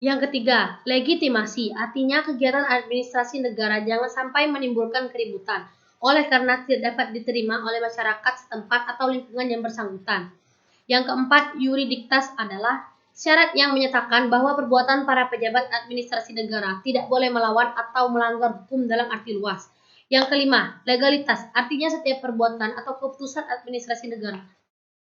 Yang ketiga, legitimasi, artinya kegiatan administrasi negara jangan sampai menimbulkan keributan, oleh karena tidak dapat diterima oleh masyarakat setempat atau lingkungan yang bersangkutan. Yang keempat, yuriditas adalah syarat yang menyatakan bahwa perbuatan para pejabat administrasi negara tidak boleh melawan atau melanggar hukum dalam arti luas. Yang kelima, legalitas, artinya setiap perbuatan atau keputusan administrasi negara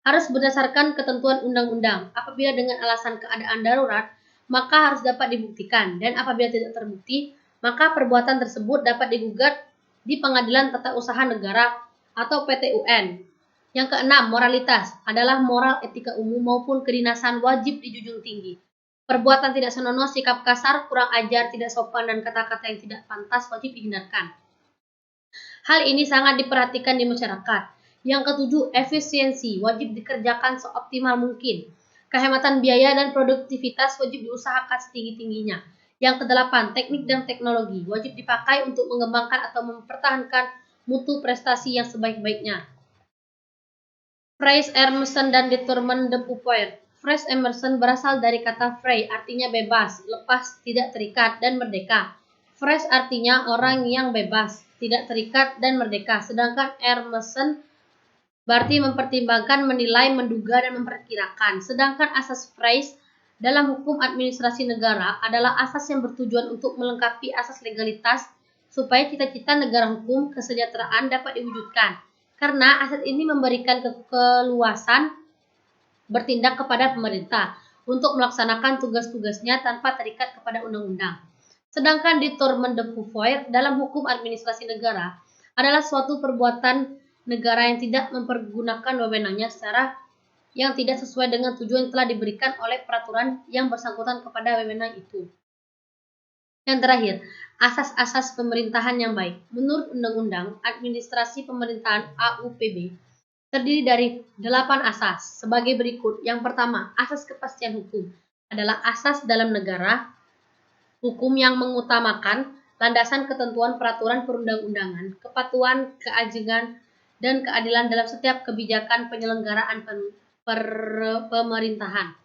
harus berdasarkan ketentuan undang-undang. Apabila dengan alasan keadaan darurat, maka harus dapat dibuktikan, dan apabila tidak terbukti, maka perbuatan tersebut dapat digugat di Pengadilan Tata Usaha Negara atau PT-UN. Yang keenam, moralitas adalah moral etika umum maupun kedinasan wajib dijunjung tinggi. Perbuatan tidak senonoh, sikap kasar, kurang ajar, tidak sopan, dan kata-kata yang tidak pantas wajib dihindarkan. Hal ini sangat diperhatikan di masyarakat. Yang ketujuh, efisiensi wajib dikerjakan seoptimal mungkin. Kehematan biaya dan produktivitas wajib diusahakan setinggi-tingginya. Yang kedelapan, teknik dan teknologi wajib dipakai untuk mengembangkan atau mempertahankan mutu prestasi yang sebaik-baiknya. Phrase Emerson dan Determine the Pouvoir. Phrase Emerson berasal dari kata free, artinya bebas, lepas, tidak terikat, dan merdeka. Phrase artinya orang yang bebas, tidak terikat, dan merdeka. Sedangkan Emerson berarti mempertimbangkan, menilai, menduga, dan memperkirakan. Sedangkan asas phrase dalam hukum administrasi negara adalah asas yang bertujuan untuk melengkapi asas legalitas supaya cita-cita negara hukum kesejahteraan dapat diwujudkan. Karena asas ini memberikan keluasan bertindak kepada pemerintah untuk melaksanakan tugas-tugasnya tanpa terikat kepada undang-undang. Sedangkan Determine the Pouvoir dalam hukum administrasi negara adalah suatu perbuatan negara yang tidak mempergunakan wewenangnya secara yang tidak sesuai dengan tujuan yang telah diberikan oleh peraturan yang bersangkutan kepada wewenang itu. Yang terakhir, asas-asas pemerintahan yang baik. Menurut Undang-Undang Administrasi Pemerintahan AUPB, terdiri dari 8 asas sebagai berikut. Yang pertama, asas kepastian hukum adalah asas dalam negara hukum yang mengutamakan landasan ketentuan peraturan perundang-undangan, kepatuhan, keajian, dan keadilan dalam setiap kebijakan penyelenggaraan pemerintahan.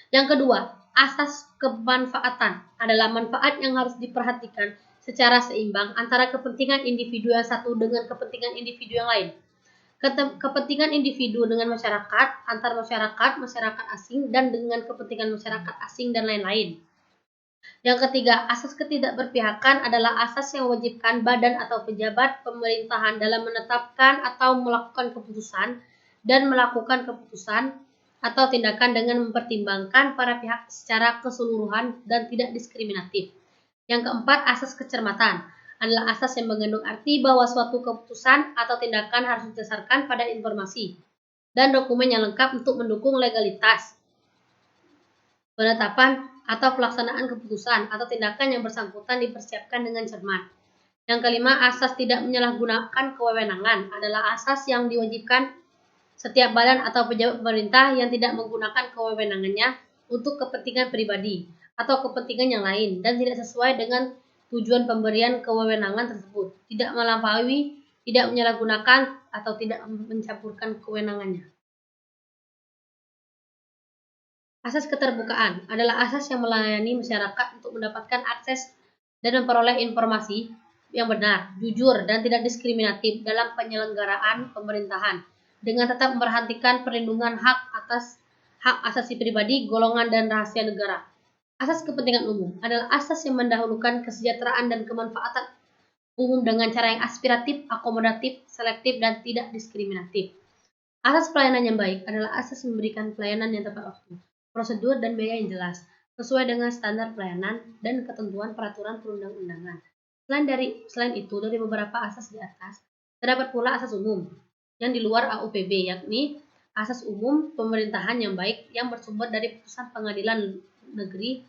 Yang kedua, asas kemanfaatan adalah manfaat yang harus diperhatikan secara seimbang antara kepentingan individu yang satu dengan kepentingan individu yang lain. Kepentingan individu dengan masyarakat, antar masyarakat, masyarakat asing, dan dengan kepentingan masyarakat asing dan lain-lain. Yang ketiga, asas ketidakberpihakan adalah asas yang mewajibkan badan atau pejabat pemerintahan dalam menetapkan atau melakukan keputusan dan melakukan keputusan atau tindakan dengan mempertimbangkan para pihak secara keseluruhan dan tidak diskriminatif. Yang keempat, asas kecermatan adalah asas yang mengandung arti bahwa suatu keputusan atau tindakan harus didasarkan pada informasi dan dokumen yang lengkap untuk mendukung legalitas penetapan atau pelaksanaan keputusan atau tindakan yang bersangkutan dipersiapkan dengan cermat. Yang kelima, asas tidak menyalahgunakan kewenangan adalah asas yang diwajibkan setiap badan atau pejabat pemerintah yang tidak menggunakan kewenangannya untuk kepentingan pribadi atau kepentingan yang lain dan tidak sesuai dengan tujuan pemberian kewenangan tersebut, tidak melampaui, tidak menyalahgunakan, atau tidak mencampurkan kewenangannya. Asas keterbukaan adalah asas yang melayani masyarakat untuk mendapatkan akses dan memperoleh informasi yang benar, jujur, dan tidak diskriminatif dalam penyelenggaraan pemerintahan, dengan tetap memperhatikan perlindungan hak asasi pribadi, golongan, dan rahasia negara. Asas kepentingan umum adalah asas yang mendahulukan kesejahteraan dan kemanfaatan umum dengan cara yang aspiratif, akomodatif, selektif, dan tidak diskriminatif. Asas pelayanan yang baik adalah asas memberikan pelayanan yang tepat waktu, prosedur dan biaya yang jelas, sesuai dengan standar pelayanan dan ketentuan peraturan perundang-undangan. Selain itu, dari beberapa asas di atas, terdapat pula asas umum yang di luar AUPB, yakni asas umum pemerintahan yang baik yang bersumber dari putusan pengadilan negeri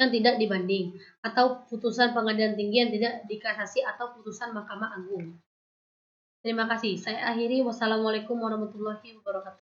yang tidak dibanding, atau putusan pengadilan tinggi yang tidak dikasasi, atau putusan Mahkamah Agung. Terima kasih. Saya akhiri. Wassalamualaikum warahmatullahi wabarakatuh.